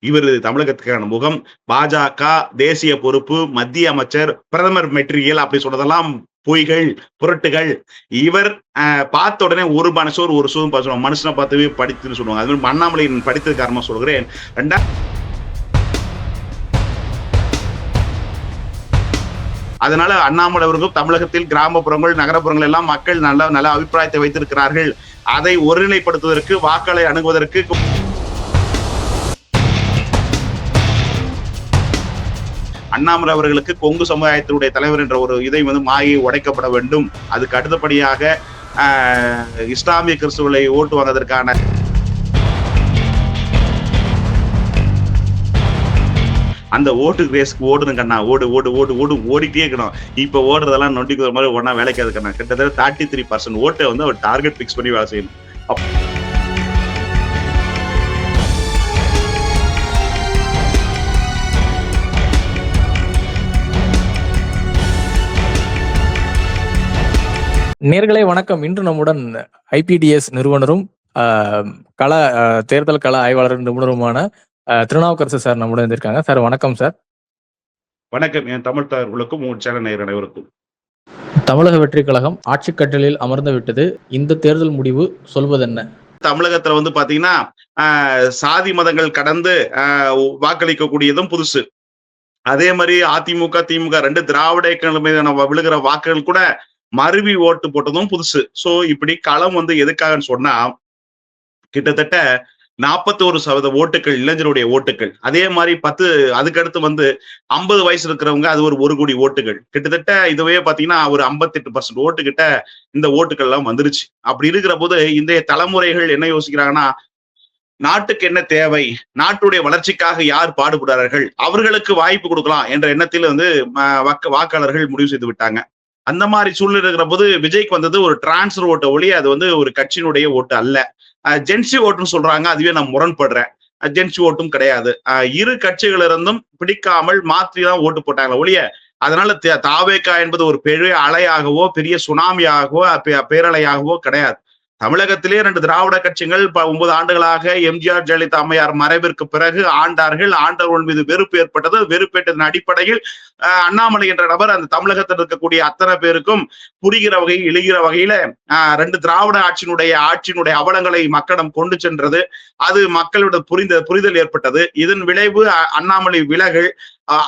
இவர் தமிழகத்துக்கான முகம், பாஜக, தேசிய பொறுப்பு, மத்திய அமைச்சர், பிரதமர் மெட்டீரியல் அப்படி சொல்றதெல்லாம் பொய்கள், புரட்டுகள். இவர் பார்த்த உடனே ஒரு மனுஷன் ஒரு சூதும் சொல்லுவாங்க, மனுஷனை பார்த்து படித்துன்னு சொல்லுவாங்க. அது மாதிரி அண்ணாமலை படித்தது காரணமா சொல்கிறேன். அதனால அண்ணாமலை அவர்களும் தமிழகத்தில் கிராமப்புறங்கள், நகரப்புறங்கள் எல்லாம் மக்கள் நல்ல நல்ல அபிப்பிராயத்தை வைத்திருக்கிறார்கள். அதை ஒருநிலைப்படுத்துவதற்கு, வாக்களை அணுகுவதற்கு அண்ணாமலை அவர்களுக்கு கொங்கு சமுதாயத்தினுடைய தலைவர் என்ற ஒரு இதை மாயை உடைக்கப்பட வேண்டும். அதுக்கு அடுத்தபடியாக இஸ்லாமிய கிறிஸ்துவர்களை ஓட்டு வாங்குவதற்கான அந்த ஓட்டு ரேஸ்க்கு ஓடுனும் கண்ணா, ஓடு ஓடு ஓடு ஓடு ஓடிட்டே இருக்கணும். இப்ப ஓடுறதெல்லாம் நொண்டிக்கிற மாதிரி ஒன்னா வேலைக்காது கண்ணா. கிட்டத்தட்ட 33% ஓட்டை அவர் டார்கெட் பிக்ஸ் பண்ணி வேலை செய்யணும். நேர்களே வணக்கம். இன்று நம்முடன் ஐபிடிஎஸ் நிறுவனரும் தேர்தல் கள ஆய்வாளர் நிபுணருமான திருநாவுக்கரசு சார் நம்முடன் இருக்காங்க. சார் வணக்கம். சார் வணக்கம். என் தமிழ் தார்களுக்கும் உங்கள் சேனல் நேயர் அனைவருக்கும். தமிழக வெற்றி கழகம் ஆட்சி கட்டலில் அமர்ந்து விட்டது. இந்த தேர்தல் முடிவு சொல்வது என்ன? தமிழகத்துல பாத்தீங்கன்னா சாதி மதங்கள் கடந்து வாக்களிக்கக்கூடியதும் புதுசு. அதே மாதிரி அதிமுக, திமுக 2 திராவிட இயக்கங்கள் மீது விழுகிற வாக்குகள் கூட மருவி ஓட்டு போட்டதும் புதுசு. சோ இப்படி களம் எதுக்காகன்னு சொன்னா, கிட்டத்தட்ட 41% ஓட்டுகள் இளைஞருடைய ஓட்டுகள். அதே மாதிரி அதுக்கடுத்து 50 வயசு இருக்கிறவங்க, அது ஒரு 1 கோடி ஓட்டுகள். கிட்டத்தட்ட இதுவே பாத்தீங்கன்னா ஒரு 58% ஓட்டு கிட்ட இந்த ஓட்டுகள் எல்லாம் வந்துருச்சு. அப்படி இருக்கிற போது இன்றைய தலைமுறைகள் என்ன யோசிக்கிறாங்கன்னா, நாட்டுக்கு என்ன தேவை, நாட்டுடைய வளர்ச்சிக்காக யார் பாடுபடுறார்கள், அவர்களுக்கு வாய்ப்பு கொடுக்கலாம் என்ற எண்ணத்தில் வாக்காளர்கள் முடிவு செய்து விட்டாங்க. அந்த மாதிரி சூழ்நிலை இருக்கிற போது விஜய்க்கு வந்தது ஒரு டிரான்ஸ்ஃபர் ஓட்டு ஒளி, அது ஒரு கட்சியினுடைய ஓட்டு அல்ல. ஜென்சி ஓட்டுன்னு சொல்றாங்க, அதுவே நான் முரண்படுறேன். ஜென்சி ஓட்டும் கிடையாது. இரு கட்சிகள் இருந்தும் பிடிக்காமல் மாற்றிதான் ஓட்டு போட்டாங்க ஒழிய, அதனால தாவேகா என்பது ஒரு பெரிய அலையாகவோ பெரிய சுனாமியாகவோ பேரலையாகவோ கிடையாது. தமிழகத்திலே 2 திராவிட கட்சிகள் 9 ஆண்டுகளாக எம்ஜிஆர் ஜெயலலிதா அம்மையார் மறைவிற்கு பிறகு ஆண்டார்கள். ஆண்டவர்கள் மீது வெறுப்பு ஏற்பட்டது. வெறுப்பேற்றதன் அடிப்படையில் அண்ணாமலை என்ற நபர் அந்த தமிழகத்தில் இருக்கக்கூடிய அத்தனை பேருக்கும் புரிகிற வகையில், இழுகிற வகையில 2 திராவிட ஆட்சியினுடைய அவலங்களை மக்களிடம் கொண்டு சென்றது. அது மக்களோட புரிதல் ஏற்பட்டது. இதன் விளைவு அண்ணாமலை விலகல்,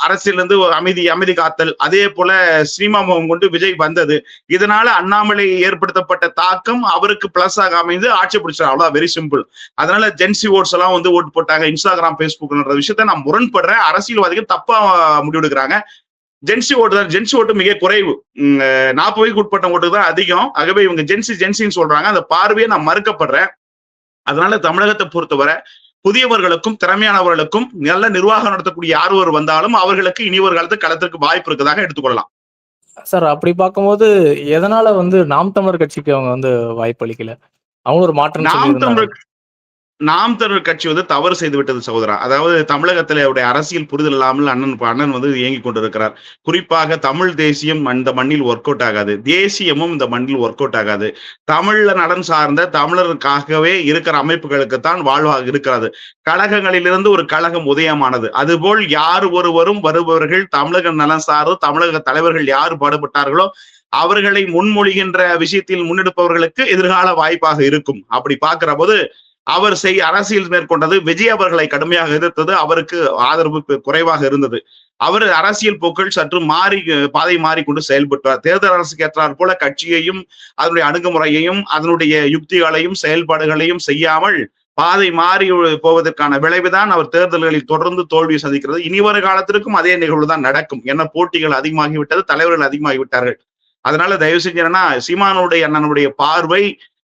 அரசியலிருந்து அமைதி காத்தல், அதே போல சினிமா முகம் கொண்டு விஜய் வந்தது. இதனால அண்ணாமலை ஏற்படுத்தப்பட்ட தாக்கம் அவருக்கு பிளஸ் ஆக அமைந்து ஆட்சி பிடிச்சார். அவ்வளவு வெரி சிம்பிள். அதனால ஜென்சி ஓட்ஸ் எல்லாம் ஓட்டு போட்டாங்க. இன்ஸ்டாகிராம், பேஸ்புக்ன்ற விஷயத்த நான் முரண்படுறேன். அரசியல்வாதிகள் தப்பா முடிவெடுக்கிறாங்க. ஜென்சி ஓட்டு மிக குறைவு. 40 வயதுக்கு உட்பட்ட ஓட்டு தான் அதிகம். ஆகவே இவங்க ஜென்சின்னு சொல்றாங்க. அந்த பார்வையை நான் மறுக்கப்படுறேன். அதனால தமிழகத்தை பொறுத்தவரை புதியவர்களுக்கும் திறமையானவர்களுக்கும் நல்ல நிர்வாகம் நடத்தக்கூடிய யார் ஒரு வந்தாலும் அவர்களுக்கு இனி ஒரு காலத்து களத்திற்கு வாய்ப்பு இருக்கதாக எடுத்துக்கொள்ளலாம். சார் அப்படி பார்க்கும்போது எதனால நாம் தமிழர் கட்சிக்கு அவங்க வாய்ப்பு அளிக்கல? அவங்க ஒரு மாற்றம் நாம் தமிழர் கட்சி தவறு செய்து விட்டது சகோதரா. அதாவது தமிழகத்தில் அவருடைய அரசியல் புரிதல் இல்லாமல் அண்ணன் இயங்கிக் கொண்டிருக்கிறார். குறிப்பாக தமிழ் தேசியம் இந்த மண்ணில் ஒர்க் அவுட் ஆகாது. தேசியமும் இந்த மண்ணில் ஒர்க் அவுட் ஆகாது. தமிழ்ல நலன் சார்ந்த தமிழருக்காகவே இருக்கிற அமைப்புகளுக்குத்தான் வாழ்வாக இருக்கிறது. கழகங்களிலிருந்து ஒரு கழகம் உதயமானது. அதுபோல் யார் ஒருவரும் வருபவர்கள் தமிழக நலன் சார்ந்து தமிழக தலைவர்கள் யார் பாடுபட்டார்களோ அவர்களை முன்மொழிகின்ற விஷயத்தில் முன்னெடுப்பவர்களுக்கு எதிர்கால வாய்ப்பாக இருக்கும். அப்படி பார்க்கிற போது அவர் அரசியல் மேற்கொண்டது, விஜய் அவர்களை கடுமையாக எதிர்த்தது, அவருக்கு ஆதரவு குறைவாக இருந்தது. அவர் அரசியல் போக்கள் சற்று பாதை மாறிக்கொண்டு செயல்பட்டார். தேர்தல் அரசுக்கு ஏற்றாற் போல கட்சியையும் அதனுடைய அணுகுமுறையையும் அதனுடைய யுக்திகளையும் செயல்பாடுகளையும் செய்யாமல் பாதை மாறி போவதற்கான விளைவுதான் அவர் தேர்தல்களில் தொடர்ந்து தோல்வியை சந்திக்கிறது. இனி வரும் காலத்திற்கும் அதே நிகழ்வு தான் நடக்கும். ஏன்னா போட்டிகள் அதிகமாகிவிட்டது, தலைவர்கள் அதிகமாகிவிட்டார்கள். அதனால தயவு செஞ்சா சீமானுடைய அண்ணனுடைய பார்வை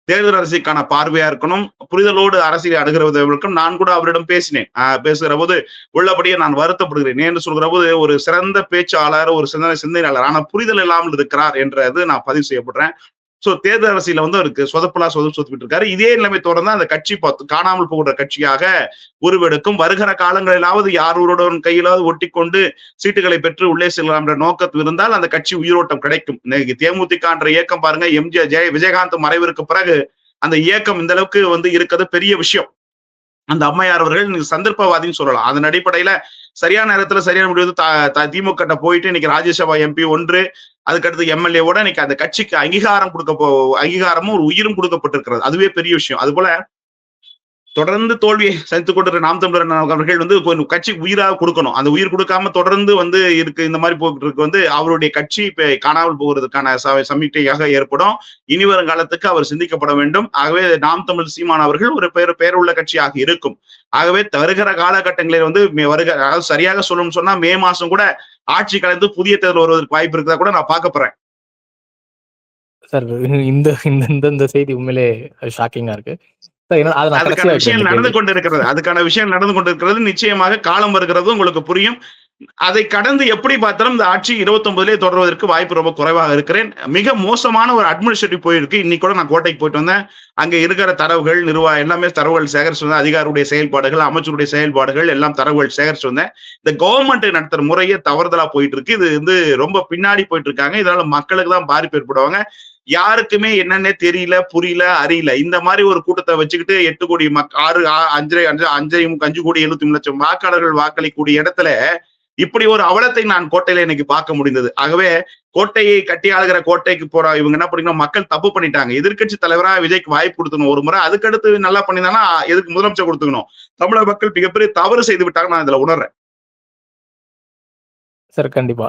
தேர்தல் அரசியலுக்கான பார்வையா இருக்கணும். புரிதலோடு அரசியலை அணுகிறவர்களுக்கும் நான் கூட அவரிடம் பேசுகிற போது உள்ளபடியே நான் வருத்தப்படுகிறேன். என்று சொல்கிற போது ஒரு சிறந்த பேச்சாளர், ஒரு சிந்தனையாளர், ஆனா புரிதல் இல்லாமல் இருக்கிறார் என்றது நான் பதிவு செய்யப்படுறேன். சோ தேர்தல் அரசியல அவருக்கு சொதப்பிட்டு இருக்காரு. இதே நிலைமை தொடர்ந்து அந்த கட்சி காணாமல் போகிற கட்சியாக உருவெடுக்கும். வருகிற காலங்களிலாவது யாருடன் கையிலாவது ஒட்டி கொண்டு சீட்டுகளை பெற்று உள்ளே செல்லலாம் என்ற நோக்கத்தில் இருந்தால் அந்த கட்சி உயிரோட்டம் கிடைக்கும். இன்னைக்கு தேமுதிக என்ற இயக்கம் பாருங்க, விஜயகாந்த் மறைவிற்கு பிறகு அந்த இயக்கம் இந்த அளவுக்கு இருக்கிறது பெரிய விஷயம். அந்த அம்மையார் அவர்கள் சந்தர்ப்பவாதின்னு சொல்லலாம். அதன் அடிப்படையில சரியான நேரத்துல சரியான முடிவு திமுக கிட்ட போயிட்டு இன்னைக்கு ராஜ்யசபா எம்பி 1, அதுக்கடுத்து எம்எல்ஏவோட இன்னைக்கு அந்த கட்சிக்கு அங்கீகாரமும் ஒரு உயிரும் கொடுக்கப்பட்டிருக்கிறது. அதுவே பெரிய விஷயம். அது போல தொடர்ந்து தோல்வியை சந்தித்துக் கொண்டிருக்கிற நாம் தமிழர் அவர்கள் கட்சிக்கு உயிராக கொடுக்கணும். அந்த உயிர் கொடுக்காம தொடர்ந்து இருக்கு இந்த மாதிரி போக்கு அவருடைய கட்சி இப்ப காணாமல் போகிறதுக்கான சமிக்கையாக ஏற்படும். இனி வரும் காலத்துக்கு அவர் சிந்திக்கப்பட வேண்டும். ஆகவே நாம் தமிழ் சீமான் அவர்கள் ஒரு பேருள்ள கட்சியாக இருக்கும். ஆகவே வருகிற காலகட்டங்களில் அதாவது சரியாக சொல்லணும்னு சொன்னா மே மாசம் கூட ஆட்சி கலந்து புதிய தேர்தல் வருவதற்கு வாய்ப்பு இருக்கிறதா கூட நான் பார்க்க போறேன். சார் இந்த இந்த செய்தி உண்மையிலே ஷாக்கிங்கா இருக்கு. அதுக்கான விஷயம் நடந்து கொண்டிருக்கிறது. நிச்சயமாக காலம் வருகிறது, உங்களுக்கு புரியும். அதை கடந்து எப்படி பார்த்தாலும் இந்த ஆட்சி 29 தொடர்வதற்கு வாய்ப்பு ரொம்ப குறைவாக இருக்கிறேன். மிக மோசமான ஒரு அட்மினிஸ்ட்ரேட்டிவ் போயிருக்கு. இன்னைக்கு கூட நான் கோட்டைக்கு போயிட்டு வந்தேன். அங்க இருக்கிற தரவுகள் எல்லாமே தரவுகள் சேகரிச்சு வந்தேன். அதிகாரியுடைய செயல்பாடுகள், அமைச்சருடைய செயல்பாடுகள் எல்லாம் தரவுகள் சேகரிச்சு வந்தேன். இந்த கவர்மெண்ட் நடத்துற முறையே தவறுதலா போயிட்டு இருக்கு. இது ரொம்ப பின்னாடி போயிட்டு இருக்காங்க. இதனால மக்களுக்கு தான் பாதிப்பு ஏற்படுவாங்க. யாருக்குமே என்னன்னே தெரியல, புரியல, அறியல. இந்த மாதிரி ஒரு கூட்டத்தை வச்சுக்கிட்டு 8 கோடி 5 கோடி 73 லட்சம் வாக்காளர்கள் வாக்களிக்கூடிய இடத்துல இப்படி ஒரு அவலத்தை நான் கோட்டையில இன்னைக்கு பார்க்க முடிந்தது. ஆகவே கோட்டையை கட்டி ஆளுகிற கோட்டைக்கு போற இவங்க என்ன பண்ணீங்கன்னா, மக்கள் தப்பு பண்ணிட்டாங்க. எதிர்கட்சி தலைவரா விஜய்க்கு வாய்ப்பு கொடுத்தணும் ஒரு முறை. அதுக்கடுத்து நல்லா பண்ணிதானா எதுக்கு முதலமைச்சர் கொடுத்துக்கணும். தமிழக மக்கள் மிகப்பெரிய தவறு செய்து விட்டாங்க. நான் இதுல உணர்றேன் சார். கண்டிப்பா.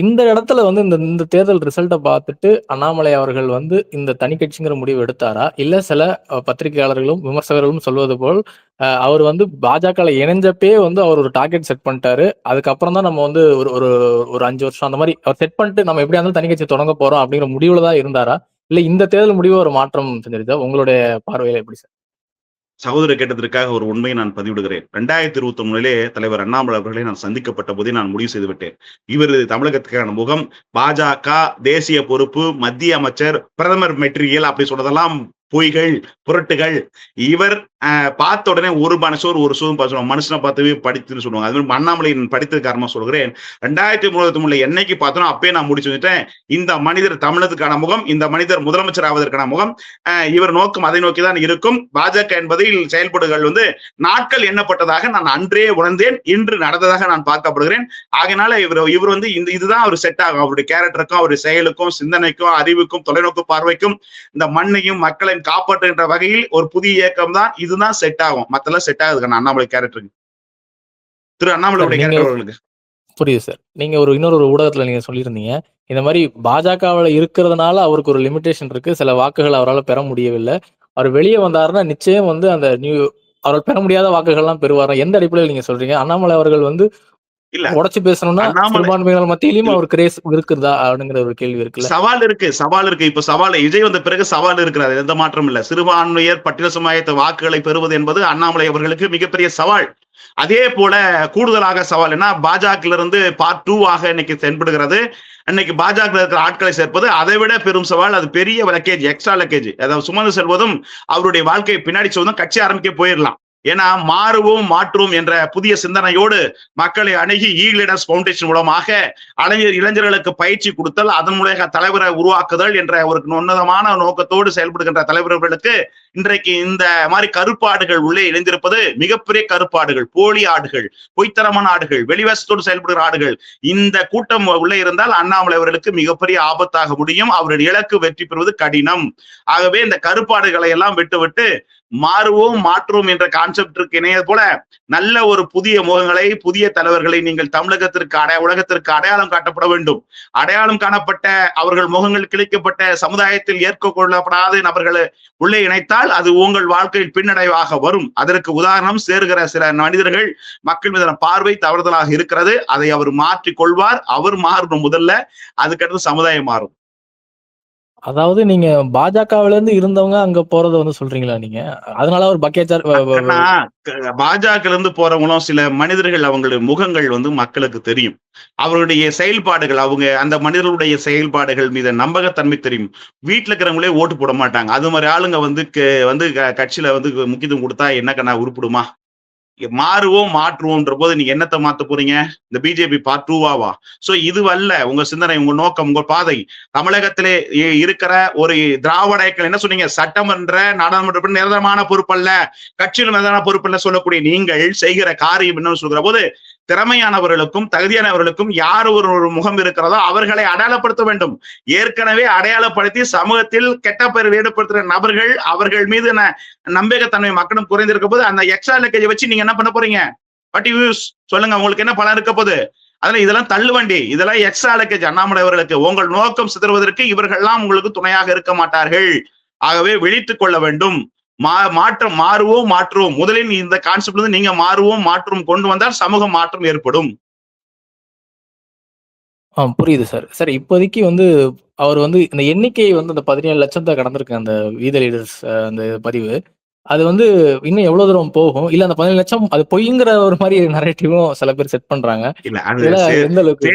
இந்த இடத்துல இந்த தேர்தல் ரிசல்ட்டை பார்த்துட்டு அண்ணாமலை அவர்கள் இந்த தனி கட்சிங்கிற முடிவு எடுத்தாரா? இல்ல சில பத்திரிகையாளர்களும் விமர்சகர்களும் சொல்வது போல் அவர் பாஜக இணைஞ்சப்பே அவர் ஒரு டார்கெட் செட் பண்ணிட்டாரு. அதுக்கப்புறம் தான் நம்ம ஒரு ஒரு ஒரு 5 வருஷம் அந்த மாதிரி அவர் செட் பண்ணிட்டு நம்ம எப்படியா இருந்தாலும் தனி கட்சி தொடங்க போறோம் அப்படிங்கிற முடிவுல தான் இருந்தாரா? இல்ல இந்த தேர்தல் முடிவு ஒரு மாற்றம் செஞ்சிருச்சா? உங்களுடைய பார்வையில எப்படி சார்? சகோதர கேட்டதற்காக ஒரு உண்மையை நான் பதிவிடுகிறேன். 2021 தலைவர் அண்ணாமலை அவர்களை நான் சந்திக்கப்பட்ட போதே நான் முடிவு செய்து விட்டேன். இவர் தமிழகத்துக்கான முகம், பாஜக தேசிய பொறுப்பு, மத்திய அமைச்சர், பிரதமர் மெட்டீரியல் அப்படி சொன்னதெல்லாம் பொய்கள், புரட்டுகள். இவர் பார்த்த உடனே ஒரு மனுஷன் ஒரு சூதும் சொல்லுவாங்க. மனுஷனை பார்த்து படித்துன்னு சொல்லுவாங்க. அது மாதிரி அண்ணாமலை படித்தது காரணமா சொல்கிறேன். 2023 என்னைக்கு பார்த்தோம் அப்பயே நான் முடிச்சு வந்துட்டேன். இந்த மனிதர் தமிழகத்துக்கான முகம், இந்த மனிதர் முதலமைச்சர் ஆவதற்கான முகம், இவர் நோக்கம் அதை நோக்கிதான் இருக்கும். பாஜக என்பதில் செயல்பாடுகள் நாட்கள் எண்ணப்பட்டதாக நான் அன்றே உணர்ந்தேன். இன்று நடந்ததாக நான் பார்க்கப்படுகிறேன். ஆகையினால இவர் இதுதான் அவர் செட் ஆகும். அவருடைய கேரக்டருக்கும், அவருடைய செயலுக்கும், சிந்தனைக்கும், அறிவுக்கும், தொலைநோக்கு பார்வைக்கும், இந்த மண்ணையும் மக்களையும் காப்பாற்றுகின்ற வகையில் ஒரு புதிய இயக்கம் தான். இதுதான் செட் ஆகும். மத்தெல்லாம் செட் ஆகுதுங்க அண்ணாமலை கேரக்டருக்கு, திரு அண்ணாமலையுடைய கேரக்டர்களுக்கு. புரியுது சார். நீங்க இன்னொரு ஊடகத்துல நீங்க சொல்லியிருந்தீங்க, இந்த மாதிரி பாஜகவில் இருக்கிறதுனால அவருக்கு ஒரு லிமிடேஷன் இருக்கு, சில வாக்குகள் அவரால் பெற முடியவில்லை, அவர் வெளியே வந்தாருன்னா நிச்சயம் அந்த அவரால் பெற முடியாத வாக்குகள்லாம் பெறுவார். எந்த அடிப்படையில் நீங்க சொல்றீங்க? அண்ணாமலை அவர்கள் இல்ல உடைச்சு பேசணும்னா சிறுபான்மையினர் மத்தியிலும் அவர் கிரேஸ் இருக்குதா அப்படிங்கிற ஒரு கேள்வி இருக்குல்ல. சவால் இருக்கு. இப்ப விஜய் வந்த பிறகு சவால் இருக்கிறது, எந்த மாற்றம் இல்ல. சிறுபான்மையர் பட்டியல் சமுதாயத்தை வாக்குகளை பெறுவது என்பது அண்ணாமலை அவர்களுக்கு மிகப்பெரிய சவால். அதே போல கூடுதலாக சவால் என்ன, பாஜக இருந்து பார்ட் 2 இன்னைக்கு தென்படுகிறது. இன்னைக்கு பாஜக இருக்கிற ஆட்களை சேர்ப்பது அதை விட பெரும் சவால். அது பெரிய லக்கேஜ், எக்ஸ்ட்ரா லக்கேஜ். அதாவது சுமந்து செல்வதும் அவருடைய வாழ்க்கையை பின்னாடி சொல்வதும் கட்சி ஆரம்பிக்க போயிடலாம். ஏன்னா மாறுவோம் மாற்றுவோம் என்ற புதிய சிந்தனையோடு மக்களை அணுகி ஈகிளிடர்ஸ் பவுண்டேஷன் மூலமாக இளைஞர்களுக்கு பயிற்சி கொடுத்தல், அதன் மூலமாக தலைவரை உருவாக்குதல் என்ற ஒரு உன்னதமான நோக்கத்தோடு செயல்படுகின்ற தலைவர்களுக்கு இன்றைக்கு இந்த மாதிரி கருப்பாடுகள் உள்ளே இணைந்திருப்பது மிகப்பெரிய கருப்பாடுகள், போலி ஆடுகள், பொய்த்தரமான ஆடுகள், வெளிவேசத்தோடு செயல்படுகிற ஆடுகள். இந்த கூட்டம் உள்ளே இருந்தால் அண்ணாமலை அவர்களுக்கு மிகப்பெரிய ஆபத்தாக முடியும். அவருடைய இலக்கு வெற்றி பெறுவது கடினம். ஆகவே இந்த கருப்பாடுகளை எல்லாம் விட்டு மாறுவோம் மாற்றுவோம் என்ற கான்செப்டிற்கு இணைய போல நல்ல ஒரு புதிய முகங்களை, புதிய தலைவர்களை நீங்கள் தமிழகத்திற்கு உலகத்திற்கு அடையாளம் காட்டப்பட வேண்டும். அடையாளம் காணப்பட்ட அவர்கள் முகங்கள் கிழிக்கப்பட்ட சமுதாயத்தில் ஏற்கொள்ளப்படாத நபர்களை உள்ளே இணைத்தால் அது உங்கள் வாழ்க்கையில் பின்னடைவாக வரும். அதற்கு உதாரணம் சேருகிற சில மனிதர்கள் மக்கள் மீதான பார்வை தவறுதலாக இருக்கிறது. அதை அவர் மாற்றிக் கொள்வார். அவர் மாறணும் முதல்ல, அதுக்கடுத்து சமுதாயம் மாறும். அதாவது நீங்க பாஜகவில இருந்து இருந்தவங்க அங்க போறத சொல்றீங்களா நீங்க? அதனால அவர் பக்கேச்சார் பாஜக இருந்து போறவங்களும் சில மனிதர்கள், அவங்களுடைய முகங்கள் மக்களுக்கு தெரியும். அவருடைய செயல்பாடுகள், அவங்க அந்த மனிதர்களுடைய செயல்பாடுகள் மீது நம்பகத்தன்மை தெரியும். வீட்டுல இருக்கிறவங்களே ஓட்டு போட மாட்டாங்க. அது மாதிரி ஆளுங்க கட்சியில முக்கியத்துவம் கொடுத்தா என்ன உருப்பிடுமா? மாறுவோம் மாற்றுவோம்ன்ற போது நீங்க என்னத்தை மாத்த போறீங்க? இந்த பிஜேபி பார்ட் 2வா? சோ இது அல்ல உங்க சிந்தனை, உங்க நோக்கம், உங்க பாதை. தமிழகத்திலே இருக்கிற ஒரு திராவிட இயக்கம் என்ன சொன்னீங்க? சட்டமன்ற நாடாளுமன்ற நிரந்தரமான பொறுப்பல்ல, கட்சியில் நிரந்தரமான பொறுப்பல்ல சொல்லக்கூடிய நீங்கள் செய்கிற காரியம் என்னன்னு சொல்கிற போது, திறமையானவர்களுக்கும் தகுதியானவர்களுக்கும் யார் ஒரு முகம் இருக்கிறதோ அவர்களை அடையாளப்படுத்த வேண்டும். ஏற்கனவே அடையாளப்படுத்தி சமூகத்தில் கெட்ட பெயர் ஏற்படுத்துகிற நபர்கள், அவர்கள் மீது நம்பகத்தன்மை மக்களும் குறைந்திருக்க போது அந்த எக்ஸ்ட்ரா லக்கேஜ் வச்சு நீங்க என்ன பண்ண போறீங்க? வாட் யூ யூஸ் சொல்லுங்க, உங்களுக்கு என்ன பலன் இருக்க போகுது? அதனால இதெல்லாம் தள்ளுவண்டி, இதெல்லாம் எக்ஸ்ட்ரா லக்கேஜ் அண்ணாமலை அவர்களுக்கு. உங்கள் நோக்கம் சிதறுவதற்கு இவர்கள்லாம் உங்களுக்கு துணையாக இருக்க மாட்டார்கள். ஆகவே விழித்துக் கொள்ள வேண்டும். மாற்றம், மாறுவோம் மாற்றுவோம். முதலில் இந்த கான்செப்ட் வந்து நீங்க மாறுவோம் மாற்றுவோம் கொண்டு வந்தால் சமூக மாற்றம் ஏற்படும். புரியுது சார். சார் இப்போதைக்கு வந்து அவர் வந்து இந்த எண்ணிக்கை வந்து அந்த 17,00,000 கடந்திருக்கு அந்த வீத லீடர்ஸ் அந்த பதிவு. அது வந்து இன்னும் எவ்வளவு தூரம் போகும்? இல்ல அந்த 17,00,000 அது பொய்ங்கிற ஒரு மாரி நரேட்டிவும் சில பேர் செட் பண்றாங்க. இல்ல அது இதெல்லாம் எந்த அளவுக்கு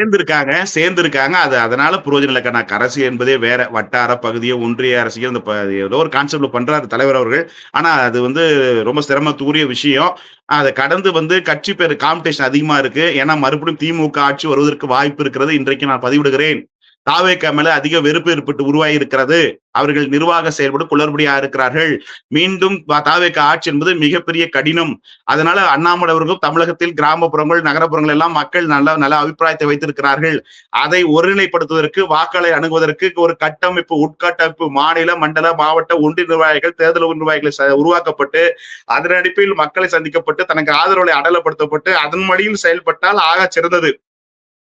சேர்ந்திருக்காங்க. அது அதனால புரோஜனம் இல்ல. நான் அரசியல் என்பதே வேற. வட்டார பகுதியோ ஒன்றிய அரசியல் இந்த ஏதோ ஒரு கான்செப்ட்ல பண்றாரு தலைவர் அவர்கள். ஆனா அது வந்து ரொம்ப சிரமத்துக்குரிய விஷயம். அதை கடந்து வந்து கட்சி பேர் காம்படிஷன் அதிகமா இருக்கு. ஏன்னா மறுபடியும் திமுக ஆட்சி வருவதற்கு வாய்ப்பு இருக்கிறது. இன்றைக்கு நான் பதிவிடுகிறேன். தாவேகா மேல அதிக வெறுப்பு ஏற்பட்டு உருவாகி இருக்கிறது. அவர்கள் நிர்வாக செயல்பட குளறுபடியா இருக்கிறார்கள். மீண்டும் தாவேகா ஆட்சி என்பது மிகப்பெரிய கடினம். அதனால அண்ணாமலை அவர்களும் தமிழகத்தில் கிராமப்புறங்கள் நகரப்புறங்கள் எல்லாம் மக்கள் நல்ல நல்ல அபிப்பிராயத்தை வைத்திருக்கிறார்கள். அதை ஒருநிலைப்படுத்துவதற்கு வாக்களை அணுகுவதற்கு ஒரு கட்டமைப்பு உட்கட்டமைப்பு மாநில மண்டல மாவட்ட ஒன்றிய நிர்வாகிகள் தேர்தல் நிர்வாகிகளை உருவாக்கப்பட்டு அதன் அடிப்படையில் மக்களை சந்திக்கப்பட்டு தனக்கு ஆதரவுகளை அடலப்படுத்தப்பட்டு அதன் வழியில் செயல்பட்டால் ஆக சிறந்தது.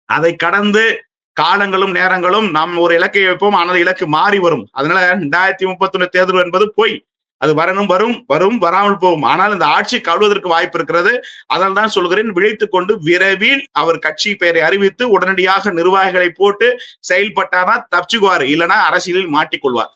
அதை கடந்து காலங்களும் நேரங்களும் நாம் ஒரு இலக்கை வைப்போம், ஆனால் இலக்கு மாறி வரும். அதனால 2031 தேர்தல் என்பது பொய். அது வரும் வராமல் போகும். ஆனால் இந்த ஆட்சி கழுவதற்கு வாய்ப்பு இருக்கிறது. அதனால் தான் சொல்கிறேன், விழித்துக் கொண்டு விரைவில் அவர் கட்சி பெயரை அறிவித்து உடனடியாக நிர்வாகிகளை போட்டு செயல்பட்டாரா தப்பிச்சுக்குவார், இல்லைன்னா அரசியலில் மாட்டிக்கொள்வார்.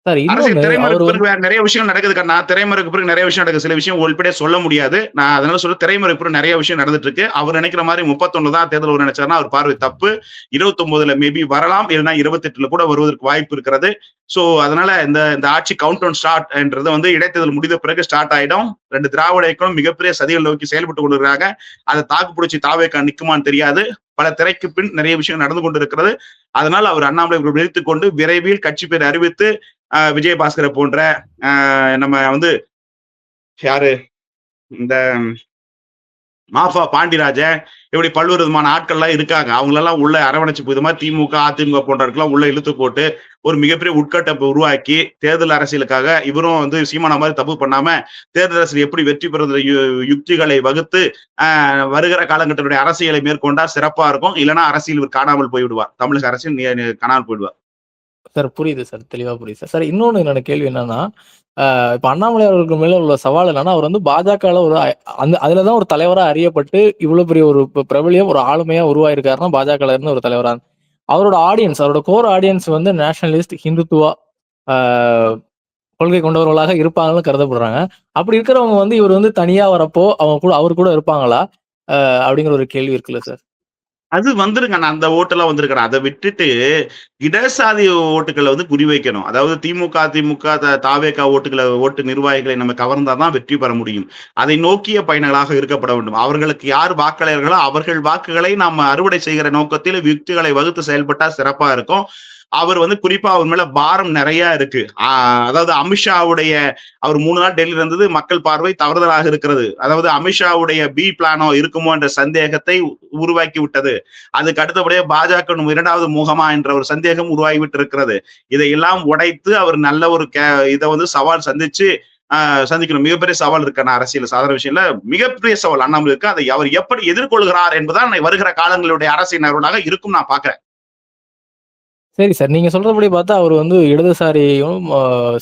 சார் அரசியல் இன்னொன்னு திரைமறைவுக்கு அவர் பிறகு வேற நிறைய விஷயம் நடக்குது கண்ணா. திரைமறைவுக்கு பிறகு நிறைய விஷயம் நடக்குது. சில விஷயம் உள்பட சொல்ல முடியாது. நான் அதனால சொல்ல திரைமறைவுக்கு பிறகு நிறைய விஷயம் நடந்துட்டு இருக்கு. அவர் நினைக்கிற மாதிரி 31 தான் தேர்தல் வரும் நினைச்சாருன்னா அவர் பார்வை தப்பு. 29ல மேபி வரலாம், இல்லைன்னா 28ல கூட வருவதற்கு வாய்ப்பு இருக்கிறது. சோ அதனால இந்த ஆட்சி கவுண்ட் டவுன் ஸ்டார்ட் என்றது வந்து இடைத்தேர்தல் முடிந்த பிறகு ஸ்டார்ட் ஆயிடும். 2 திராவிட இயக்கம் மிகப்பெரிய சதிகள் நோக்கி செயல்பட்டு கொண்டிருக்கிறாங்க. அதை தாக்கு பிடிச்சி தாவேக்கா நிக்குமான்னு தெரியாது. பல திரைக்கு பின் நிறைய விஷயம் நடந்து கொண்டிருக்கிறது. அதனால அவர் அண்ணாமலை விழித்துக் கொண்டு விரைவில் கட்சி பேர் அறிவித்து விஜயபாஸ்கரை போன்ற நம்ம வந்து யாரு இந்த மாஃபா பாண்டிராஜன் இப்படி பல்வேறு விதமான ஆட்கள்லாம் இருக்காங்க. அவங்களெல்லாம் உள்ள அரவணைச்சு இது மாதிரி திமுக அதிமுக போன்றவர்கள்லாம் உள்ள இழுத்து போட்டு ஒரு மிகப்பெரிய உட்கட்டமைப்பு உருவாக்கி தேர்தல் அரசியலுக்காக இவரும் வந்து சீமானா மாதிரி தப்பு பண்ணாம தேர்தல் அரசியல் எப்படி வெற்றி பெறுவது யுக்திகளை வகுத்து வருகிற காலகட்டத்துடைய அரசியலை மேற்கொண்டா சிறப்பா இருக்கும். இல்லைன்னா அரசியல் இவர் காணாமல் போய்விடுவார். தமிழக அரசியல் காணாமல் போயிடுவார். சார் புரியுது சார். தெளிவா புரியுது சார். சார் இன்னொன்னு என்னோட கேள்வி என்னன்னா, இப்ப அண்ணாமலை அவர்களுக்கு மேல உள்ள சவால் என்னன்னா, அவர் வந்து பாஜகல ஒரு அதுலதான் ஒரு தலைவரா அறியப்பட்டு இவ்வளவு பெரிய ஒரு பிரபலியம் ஒரு ஆளுமையா உருவாயிருக்காருன்னா பாஜகல இருந்து ஒரு தலைவரா அவரோட ஆடியன்ஸ், அவரோட கோர் ஆடியன்ஸ் வந்து நேஷனலிஸ்ட், ஹிந்துத்துவா கொள்கை கொண்டவர்களாக இருப்பாங்கன்னு கருதப்படுறாங்க. அப்படி இருக்கிறவங்க வந்து இவர் வந்து தனியா வரப்போ அவங்க கூட அவர் கூட இருப்பாங்களா அப்படிங்கிற ஒரு கேள்வி இருக்குல்ல சார். அது வந்துருங்க. நான் அந்த ஓட்டெல்லாம் வந்திருக்கிறேன். அதை விட்டுட்டு இடசாதி ஓட்டுகளை வந்து குறிவைக்கணும். அதாவது திமுக தாவேகா ஓட்டு நிர்வாகிகளை நம்ம கவர்ந்தாதான் வெற்றி பெற முடியும். அதை நோக்கிய பயணங்களாக இருக்கப்பட வேண்டும். அவர்களுக்கு யார் வாக்காளர்களோ அவர்கள் வாக்குகளை நாம் அறுவடை செய்கிற நோக்கத்தில் யுக்திகளை வகுத்து செயல்பட்டா சிறப்பா இருக்கும். அவர் வந்து குறிப்பா அவர் மேல பாரம் நிறைய இருக்கு. அதாவது அமித்ஷாவுடைய அவர் 3 நாள் டெல்லியில இருந்தது மக்கள் பார்வை தவறுதலாக இருக்கிறது. அதாவது அமித்ஷாவுடைய பி பிளானோ இருக்குமோ என்ற சந்தேகத்தை உருவாக்கி விட்டது. அதுக்கு அடுத்தபடியே பாஜக 2வது முகமா என்ற ஒரு சந்தேகம் உருவாகிவிட்டு இருக்கிறது. இதையெல்லாம் உடைத்து அவர் நல்ல ஒரு இதை வந்து சவால் சந்திக்கணும். மிகப்பெரிய சவால் இருக்கு அரசியல் சாதாரண விஷயம் இல்ல. மிகப்பெரிய சவால் அண்ணாமலை இருக்கு. அதை அவர் எப்படி எதிர்கொள்கிறார் என்பதுதான் வருகிற காலங்களுடைய அரசியல் நகர்வாக இருக்கும் நான் பாக்குறேன். சரி சார். நீங்க சொல்றபடி பார்த்தா அவர் வந்து இடதுசாரியும்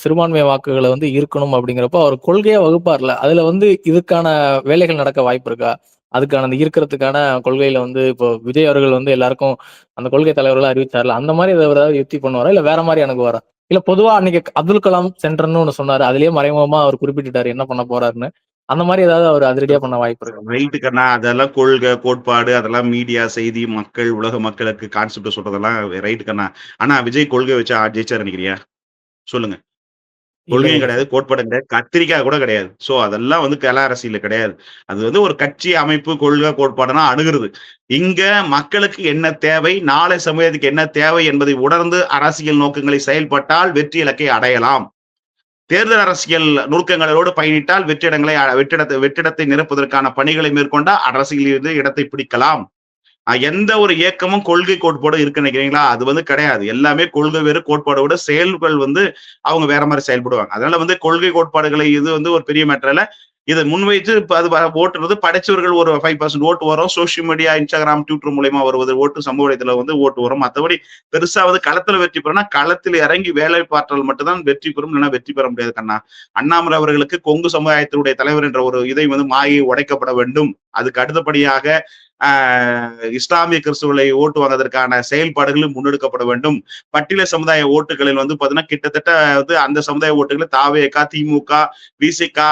சிறுபான்மை வாக்குகளை வந்து ஈர்க்கணும் அப்படிங்கிறப்போ அவர் கொள்கையா வகுப்பார்ல. அதுல வந்து இதுக்கான வேலைகள் நடக்க வாய்ப்பு இருக்கா? அதுக்கான அந்த ஈர்க்கிறதுக்கான கொள்கையில வந்து இப்போ விஜய் அவர்கள் வந்து எல்லாருக்கும் அந்த கொள்கை தலைவர்களா அறிவிச்சார்ல, அந்த மாதிரி ஏதாவது யுக்தி பண்ணுவாரா? இல்ல வேற மாதிரி அணுகுவாரா? இல்ல பொதுவா அன்னைக்கு அப்துல் கலாம் சென்டர்னு ஒண்ணு சொன்னாரு. அதுலயே மறைமுகமா அவர் குறிப்பிட்டுட்டாரு என்ன பண்ண போறாருன்னு. அந்த மாதிரி ஏதாவது அவர் அதிரடியா பண்ண வாய்ப்பு இருக்கு? ரைட்டு கண்ணா. அதெல்லாம் கொள்கை கோட்பாடு அதெல்லாம் மீடியா செய்தி மக்கள் உலக மக்களுக்கு கான்செப்ட் சொல்றதெல்லாம் ரைட்டு கண்ணா. ஆனா விஜய் கொள்கை வச்சா ஜெயிச்சாரு நினைக்கிறியா? சொல்லுங்க. இல்ல, கொள்கையும் இல்ல கிடையாது, சார். கோட்பாடும் கிடையாது, கத்திரிக்காய் கூட கிடையாது. சோ அதெல்லாம் வந்து கள அரசியல்ல கிடையாது. அது வந்து ஒரு கட்சி அமைப்பு, கொள்கை, கோட்பாடுனா அணுகுறது. இங்க மக்களுக்கு என்ன தேவை, நாளை சமுதாயத்துக்கு என்ன தேவை என்பதை உணர்ந்து அரசியல் நோக்கங்களை செயல்பட்டால் வெற்றி இலக்கை அடையலாம். தேர்தல் அரசியல் நுணுக்கங்களோடு பயணித்தால் வெற்றிடத்தை நிரப்புவதற்கான பணிகளை மேற்கொண்டா அரசியலில் இருந்து இடத்தை பிடிக்கலாம். எந்த ஒரு இயக்கமும் கொள்கை கோட்பாடு இருக்கு நினைக்கிறீங்களா? அது வந்து கிடையாது. எல்லாமே கொள்கை வேறு, கோட்பாடோட செயல்கள் வந்து அவங்க வேற மாரி செயல்படுவாங்க. அதனால வந்து கொள்கை கோட்பாடுகளை இது வந்து ஒரு பெரிய மேட்டர் இல்ல. இத முன்வைத்து இப்ப அது ஓட்டுறது படிச்சவர்கள் ஒரு 5% ஓட்டு வரும். சோசியல் மீடியா, Instagram, Twitter மூலியமா வருவது ஓட்டு, சமூக வலைதளத்துல வந்து ஓட்டு வரும். மத்தபடி பெருசா வந்து களத்துல வெற்றி பெறணும்னா, களத்தில் இறங்கி வேலை பார்த்தல் மட்டும் தான் வெற்றி பெறும். இல்லைன்னா வெற்றி பெற முடியாது கண்ணா. அண்ணாமலை அவர்களுக்கு கொங்கு சமுதாயத்தினுடைய தலைவர் என்ற ஒரு இதை வந்து மாயை உடைக்கப்பட வேண்டும். அதுக்கு அடுத்தபடியாக இஸ்லாமிய கிறிஸ்துவர்களை ஓட்டு வாங்குவதற்கான செயல்பாடுகளும் முன்னெடுக்கப்பட வேண்டும். பட்டியல சமுதாய ஓட்டுகளில் வந்து பாத்தீங்கன்னா கிட்டத்தட்ட வந்து அந்த சமுதாய ஓட்டுகளை தாவேகா, திமுக, விசிகா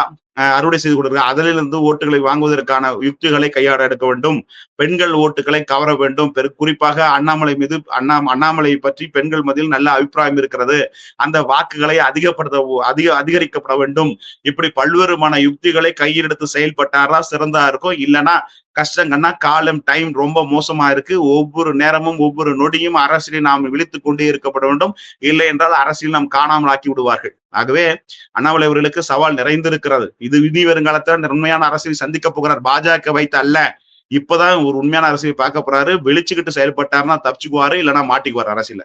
அறுவடை செய்து கொடுக்கிறார். அதிலிருந்து ஓட்டுகளை வாங்குவதற்கான யுக்திகளை கையாட எடுக்க வேண்டும். பெண்கள் ஓட்டுகளை கவர வேண்டும். குறிப்பாக அண்ணாமலை மீது அண்ணாமலை பற்றி பெண்கள் மத்தியில் நல்ல அபிப்பிராயம் இருக்கிறது. அந்த வாக்குகளை அதிகரிக்கப்பட வேண்டும். இப்படி பல்வேறுமான யுக்திகளை கையில் எடுத்து செயல்பட்டாரா சிறந்தா இருக்கும். இல்லைன்னா கஷ்டங்கன்னா காலம் டைம் ரொம்ப மோசமா இருக்கு. ஒவ்வொரு நேரமும் ஒவ்வொரு நொடியும் அரசியலை நாம் விழித்துக் கொண்டே இருக்கப்பட வேண்டும். இல்லை என்றால் அரசியல் நாம் காணாமல் ஆக்கி விடுவார்கள். ஆகவே அண்ணாமலை அவர்களுக்கு சவால் நிறைந்திருக்கிறது. இது இனி வருங்காலத்தில் உண்மையான அரசியலை சந்திக்க போகிறார். பாஜக வைத்து அல்ல. இப்பதான் ஒரு உண்மையான அரசியலை பார்க்க போறாரு. வெளிச்சுக்கிட்டு செயல்பட்டாருன்னா தப்பிச்சுக்குவாரு, இல்லைன்னா மாட்டிக்குவார் அரசியல.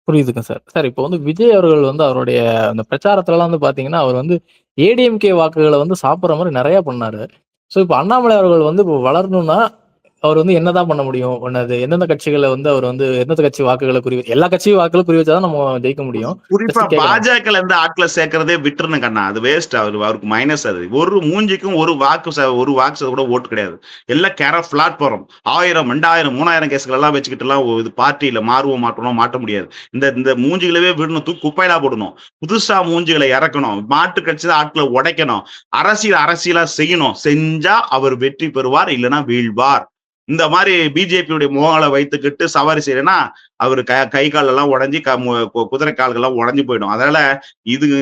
புரியுதுங்க சார். சார் இப்போ வந்து விஜய் அவர்கள் வந்து அவருடைய அந்த பிரச்சாரத்துலலாம் வந்து பார்த்தீங்கன்னா, அவர் வந்து ஏடிஎம்கே வாக்குகள வந்து சாப்பிடுற மாரி நெறைய பண்ணாரு. ஸோ இப்போ அண்ணாமலை அவர்கள் வந்து இப்போ வளரணும்னா, அவர் வந்து என்னதான் பண்ண முடியும்? ஒண்ணு எந்தெந்த கட்சிகள வந்து அவர் வந்து எந்தெந்த கட்சி வாக்குகள எல்லா கட்சி வாக்குகளும் குறி வச்சா தான் நம்ம ஜெயிக்க முடியும். குறிப்பா ஜஸ்ட் கேட்கிறேன். பாஜக இருந்து ஆட்களை சேர்க்கிறதே விட்டுருணும் கண்ணா. அது வேஸ்ட். அவருக்கு மைனஸ் அது. ஒரு மூஞ்சிக்கும் ஒரு வாக்கு கூட ஓட்டு கிடையாது. எல்லாம் பிளாட்ஃபார்ம் 1000, 2000, 3000 கேஸ்கள் எல்லாம் வச்சுக்கிட்டு எல்லாம் இது பார்ட்டியில மாட்ட முடியாது. இந்த மூஞ்சிகளவே விடணும், குப்பையிலா போடணும். புதுசா மூஞ்சிகளை இறக்கணும். மாட்டு கட்சி ஆட்களை உடைக்கணும். அரசியலா செய்யணும். செஞ்சா அவர் வெற்றி பெறுவார், இல்லைன்னா வீழ்வார். இந்த மாதிரி பிஜேபியுடைய முகங்களை வைத்துக்கிட்டு சவாரி செய்யறேன்னா அவரு கை கால் எல்லாம் உடஞ்சி குதிரை கால்கள் எல்லாம் உடஞ்சு போயிடும். அதனால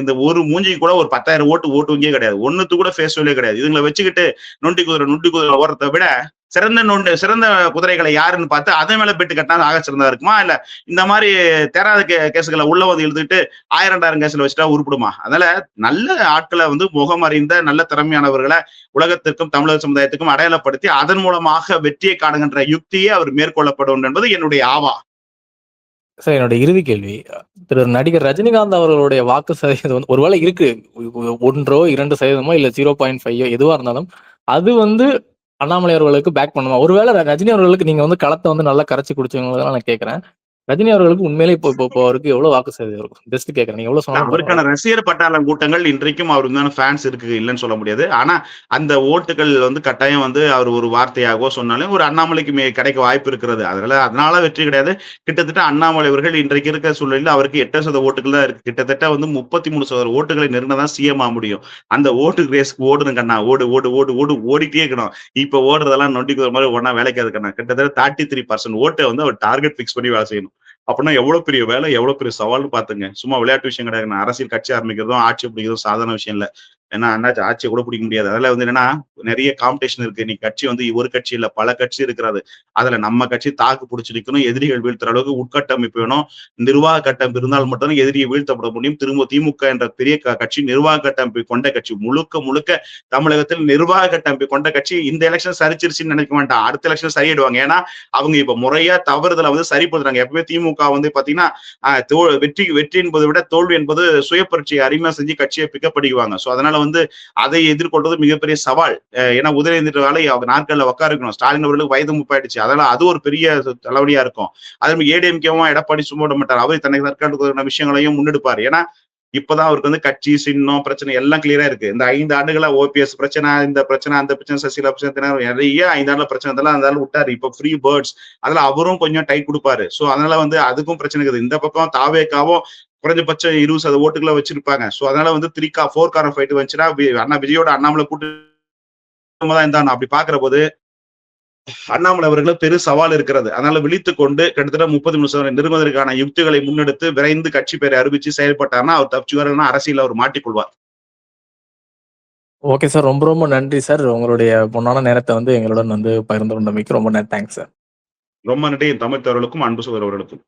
இந்த ஒரு மூஞ்சிக்கு கூட ஒரு 10,000 ஓட்டுவங்கே கிடையாது. ஒண்ணுத்து கூட ஃபேஸ் வேல்யூ கிடையாது. இதுங்களை வச்சுக்கிட்டு நொண்டி குதிரை ஓடுறதை விட சிறந்த குதிரைகளை யாருன்னு பார்த்து அதன் மேல பெட்டு கட்டினா ஆக சிறந்தா இருக்குமா? இல்ல இந்த மாதிரி தேராத கேசுகளை உள்ள வந்து எழுதிட்டு 1000, 2000 கேஸ்ல வச்சுட்டா உருப்பிடுமா? அதனால நல்ல ஆட்களை வந்து முகம் அறிந்த நல்ல திறமையானவர்களை உலகத்திற்கும் தமிழக சமுதாயத்துக்கும் அடையாளப்படுத்தி அதன் மூலமாக வெற்றியை காணுகின்ற யுக்தியே அவர் மேற்கொள்ளப்படும் என்பது என்னுடைய ஆவா. சார் என்னுடைய இறுதி கேள்வி. நடிகர் ரஜினிகாந்த் அவர்களுடைய வாக்கு சதவீதம் வந்து ஒருவேளை இருக்கு. 1 2% இல்ல 0.5 எதுவா இருந்தாலும், அது வந்து அண்ணாமலை அவர்களுக்கு பேக் பண்ணுமா? ஒருவேளை ரஜினி அவர்களுக்கு நீங்க வந்து களத்த வந்து நல்லா கரைச்சு குடிச்சவங்கள நான் கேட்கிறேன். ரஜினி அவர்களுக்கு உண்மையிலே இப்போ அவருக்கு எவ்வளவு வாக்கு சதவீதம் இருக்கும்? ஜஸ்ட் கேட்கிறேன். நீங்க எவ்வளவு சொன்னாலும் அவருக்கான ரசிகர் பட்டாளம் கூட்டங்கள் இன்றைக்கும் அவர் மீதான ஃபேன்ஸ் இருக்கு, இல்லைன்னு சொல்ல முடியாது. ஆனா அந்த ஓட்டுகள் வந்து கட்டாயம் வந்து அவர் ஒரு வார்த்தையாகவோ சொன்னாலும் ஒரு அண்ணாமலைக்கு கிடைக்க வாய்ப்பு இருக்கிறது. அதனால வெற்றி கிடையாது. கிட்டத்தட்ட அண்ணாமலை அவர்கள் இன்றைக்கு இருக்கிற சூழலில் அவருக்கு 8% ஓட்டுகள் தான் இருக்கு. கிட்டத்தட்ட வந்து 33% ஓட்டுகளை நெருங்கினதான் சிஎம் ஆக முடியும். அந்த ஓட்டு ரேஸ்க்கு ஓடுங்க கண்ணா. ஓடிட்டே இருக்கணும். இப்ப ஓடுறதெல்லாம் நொண்டிக்குற மாதிரி ஒன்னா வேலைக்காது கண்ணா. கிட்டத்தட்ட 33% ஓட்டை வந்து அவர் டார்கெட் பிக்ஸ் பண்ணி வேலை செய்யணும். அப்படின்னா எவ்வளவு பெரிய வேலை, எவ்வளவு பெரிய சவால்னு பாத்துங்க. சும்மா விளையாட்டு விஷயம் கிடையாது. அரசியல் கட்சி ஆரம்பிக்கிறதும் ஆட்சி பிடிக்கிறதும் சாதாரண விஷயம் இல்ல. ஏன்னா அண்ணாச்சி ஆட்சியை கூட பிடிக்க முடியாது. அதுல வந்து என்னன்னா நிறைய காம்படிஷன் இருக்கு. நீ கட்சி வந்து ஒரு கட்சி இல்ல, பல கட்சி இருக்கிறது. அதுல நம்ம கட்சி தாக்கு பிடிச்சிருக்கணும். எதிரிகள் வீழ்த்துற அளவுக்கு உட்கட்டமைப்பு வேணும். நிர்வாக கட்டமைப்பு இருந்தால் மட்டும்தான் எதிரியை வீழ்த்தப்பட முடியும். திரும்ப திமுக என்ற பெரிய கட்சி நிர்வாக கட்டமைப்பு கொண்ட கட்சி. முழுக்க தமிழகத்தில் நிர்வாக கட்டமைப்பு கொண்ட கட்சி. இந்த எலெக்ஷன் சரிச்சிருச்சுன்னு நினைக்க வேண்டாம். அடுத்த எலெக்ஷன் சரியிடுவாங்க. ஏன்னா அவங்க இப்ப முறையா தவறுதலை வந்து சரிப்படுத்துறாங்க. எப்பவுமே திமுக வந்து பாத்தீங்கன்னா வெற்றி என்பதை விட தோல்வி என்பது சுய பரீட்சையை அருமையா செஞ்சு கட்சியை பிக்கப் பண்ணிக்குவாங்க. சோ அதனால வந்து அதை எதிர்கொள்றது மிகப்பெரிய சவால். ஏன்னா உதயநிதி வேலை நாட்கள்ல உட்காருக்கணும். ஸ்டாலின் அவர்களுக்கு வயது 30 ஆயிடுச்சு. அதனால அது ஒரு பெரிய தலைவலியா இருக்கும். அதே ஏடிஎம்கேவும் எடப்பாடி சும்மா விட மாட்டார். அவர் தனக்கு தற்காலிக விஷயங்களையும் முன்னெடுப்பாரு. ஏன்னா இப்பதான் அவருக்கு வந்து கட்சி சின்னம் பிரச்சனை எல்லாம் கிளியரா இருக்கு. இந்த 5 ஆண்டுகளா ஓபிஎஸ் பிரச்சனை, இந்த பிரச்சனை, அந்த பிரச்சனை, சசிகலா பிரச்சனை, நிறைய 5 ஆண்டுல பிரச்சனை அதெல்லாம் விட்டாரு. இப்ப ஃப்ரீ பேர்ட்ஸ் அதுல அவரும் கொஞ்சம் டைட் கொடுப்பாரு. சோ அதனால வந்து அதுக்கும் பிரச்சனை இருக்குது. இந்த பக்கம் தாவேக்காவும் குறைஞ்சபட்சம் 20% ஓட்டுகளை வச்சிருப்பாங்க. சோ அதனால வந்து 4 கார்னர் ஃபைட் வந்துச்சுன்னா விஜயோட அண்ணாமலை கூட்டு தான் இருந்தான். அப்படி பாக்குற போது அண்ணாமலை அவர்களுக்கு பெரு சவால் இருக்கிறது. அதனால விழித்துக் கொண்டு கிட்டத்தட்ட 30 நிமிஷம் நிறுவதற்கான யுக்திகளை முன்னெடுத்து விரைந்து கட்சி பேரை அறிவிச்சு செயல்பட்டார்னா அவர் தப்பிச்சுவாருன்னா அரசியல் அவர் மாட்டிக்கொள்வார். Okay sir. ரொம்ப ரொம்ப நன்றி சார். உங்களுடைய பொன்னான நேரத்த வந்து எங்களுடன் வந்து பகிர்ந்து கொண்டமைக்கு ரொம்ப தேங்க்ஸ் சார். ரொம்ப நன்றி தமிழ் தோழர்களுக்கும் அன்பு சகோதரர்களுக்கும்.